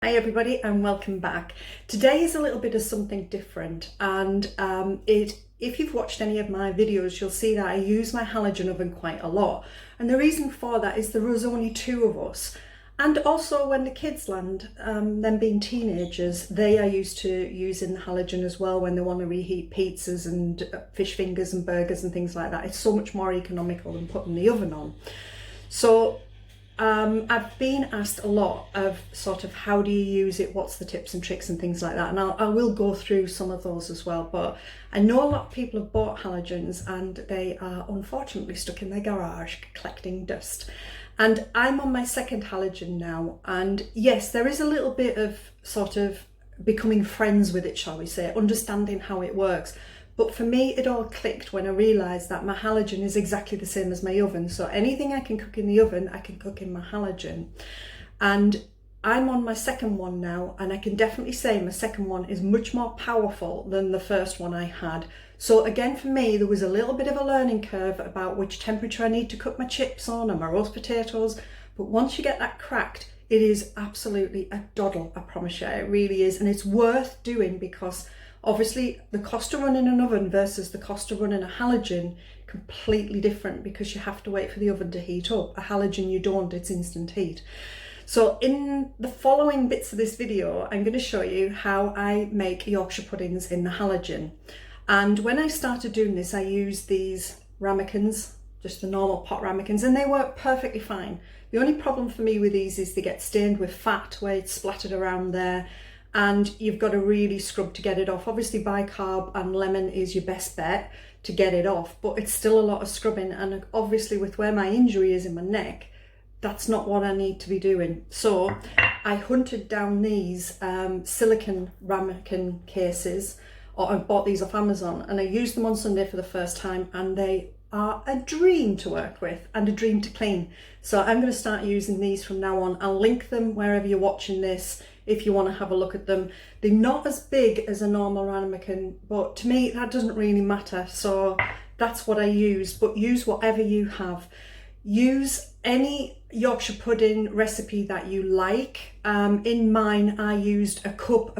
Hi everybody and welcome back. Today is a little bit of something different and if you've watched any of my videos you'll see that I use my halogen oven quite a lot, and the reason for that is there was only two of us, and also when the kids land, them being teenagers, they are used to using the halogen as well when they want to reheat pizzas and fish fingers and burgers and things like that. It's so much more economical than putting the oven on. So I've been asked a lot of sort of how do you use it, what's the tips and tricks and things like that, and I will go through some of those as well. But I know a lot of people have bought halogens and they are unfortunately stuck in their garage collecting dust. And I'm on my second halogen now, and yes, there is a little bit of sort of becoming friends with it, shall we say, understanding how it works. But for me, it all clicked when I realised that my halogen is exactly the same as my oven. So anything I can cook in the oven, I can cook in my halogen. And I'm on my second one now, and I can definitely say my second one is much more powerful than the first one I had. So again, for me, there was a little bit of a learning curve about which temperature I need to cook my chips on and my roast potatoes. But once you get that cracked, it is absolutely a doddle, I promise you, it really is. And it's worth doing because obviously the cost of running an oven versus the cost of running a halogen, completely different, because you have to wait for the oven to heat up. A halogen you don't, it's instant heat. So in the following bits of this video, I'm going to show you how I make Yorkshire puddings in the halogen. And when I started doing this, I used these ramekins, just the normal pot ramekins, and they work perfectly fine. The only problem for me with these is they get stained with fat where it's splattered around there, and you've got to really scrub to get it off. Obviously bicarb and lemon is your best bet to get it off, but it's still a lot of scrubbing, and obviously with where my injury is in my neck, that's not what I need to be doing. So I hunted down these silicone ramekin cases, or I bought these off Amazon, and I used them on Sunday for the first time, and they are a dream to work with and a dream to clean. So I'm going to start using these from now on. I'll link them wherever you're watching this if you want to have a look at them. They're not as big as a normal ramekin, but to me that doesn't really matter, so that's what I use. But use whatever you have. Use any Yorkshire pudding recipe that you like. In mine I used a cup,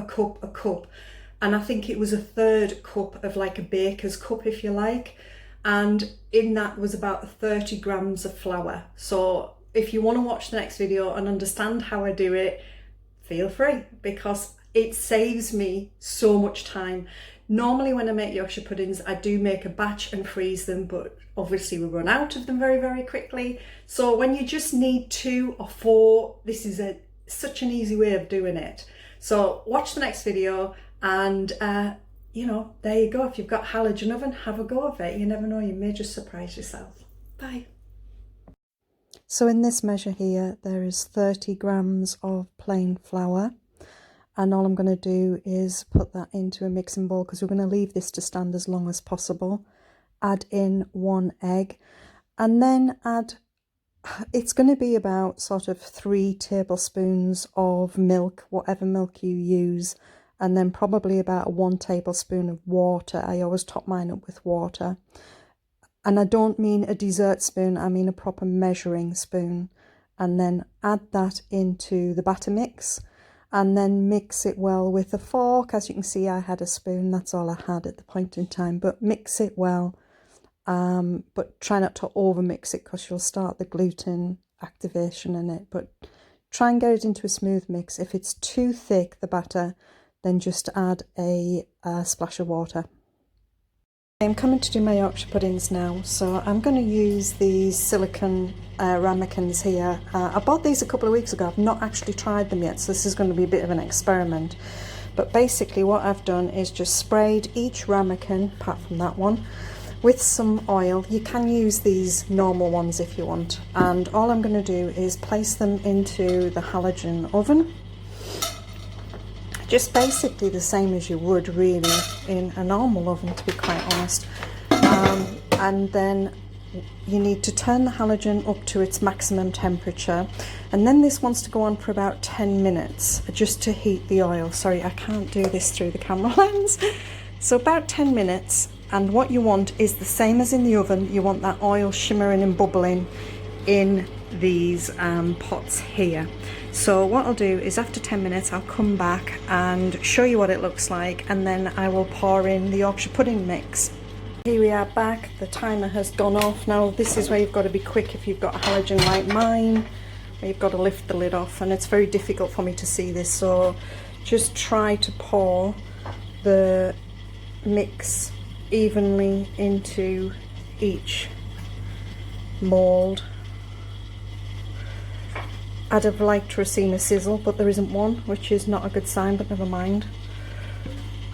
and I think it was a third cup of like a baker's cup, if you like, and in that was about 30 grams of flour. So if you want to watch the next video and understand how I do it, feel free, because it saves me so much time. Normally when I make Yorkshire puddings, I do make a batch and freeze them, but obviously we run out of them very, very quickly. So when you just need 2 or 4, this is such an easy way of doing it. So watch the next video, and you know, there you go. If you've got halogen oven, have a go of it. You never know, you may just surprise yourself. Bye. So in this measure here, there is 30 grams of plain flour, and all I'm going to do is put that into a mixing bowl, because we're going to leave this to stand as long as possible. Add in 1 egg, and then it's going to be about sort of 3 tablespoons of milk, whatever milk you use, and then probably about 1 tablespoon of water. I always top mine up with water. And I don't mean a dessert spoon, I mean a proper measuring spoon. And then add that into the batter mix, and then mix it well with a fork. As you can see, I had a spoon, that's all I had at the point in time, but mix it well. But try not to over mix it, because you'll start the gluten activation in it. But try and get it into a smooth mix. If it's too thick, the batter, then just add a splash of water. I'm coming to do my Yorkshire puddings now, so I'm going to use these silicone ramekins here. I bought these a couple of weeks ago. I've not actually tried them yet, so this is going to be a bit of an experiment. But basically what I've done is just sprayed each ramekin, apart from that one, with some oil. You can use these normal ones if you want. And all I'm going to do is place them into the halogen oven. Just basically the same as you would really in a normal oven, to be quite honest. And then you need to turn the halogen up to its maximum temperature, and then this wants to go on for about 10 minutes just to heat the oil. Sorry, I can't do this through the camera lens. So about 10 minutes, and what you want is the same as in the oven. You want that oil shimmering and bubbling in these pots here. So what I'll do is after 10 minutes I'll come back and show you what it looks like, and then I will pour in the Yorkshire pudding mix. Here we are back, the timer has gone off. Now this is where you've got to be quick if you've got a halogen like mine, where you've got to lift the lid off, and it's very difficult for me to see this, so just try to pour the mix evenly into each mould. I'd have liked to have seen a sizzle, but there isn't one, which is not a good sign, but never mind.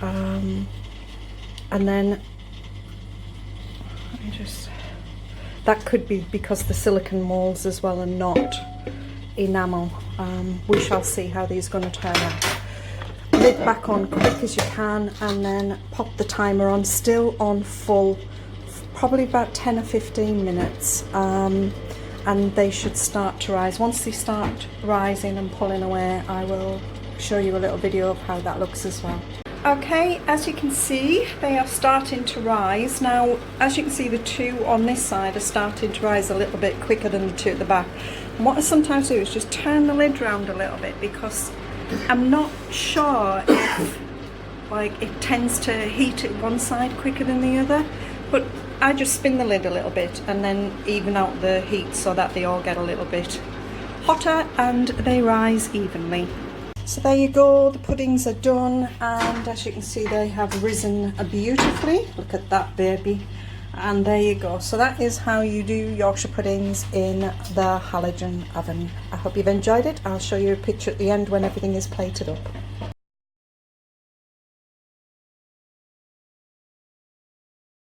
And then that could be because the silicone moulds as well and not enamel. We shall see how these are going to turn out. Lid back on quick as you can, and then pop the timer on, still on full, probably about 10 or 15 minutes, and they should start to rise. Once they start rising and pulling away, I will show you a little video of how that looks as well. Okay, as you can see, they are starting to rise. Now, as you can see, the two on this side are starting to rise a little bit quicker than the two at the back. And what I sometimes do is just turn the lid round a little bit, because I'm not sure if like it tends to heat at one side quicker than the other, but I just spin the lid a little bit and then even out the heat so that they all get a little bit hotter and they rise evenly. So there you go, the puddings are done, and as you can see they have risen beautifully. Look at that baby. And there you go. So that is how you do Yorkshire puddings in the halogen oven. I hope you've enjoyed it. I'll show you a picture at the end when everything is plated up.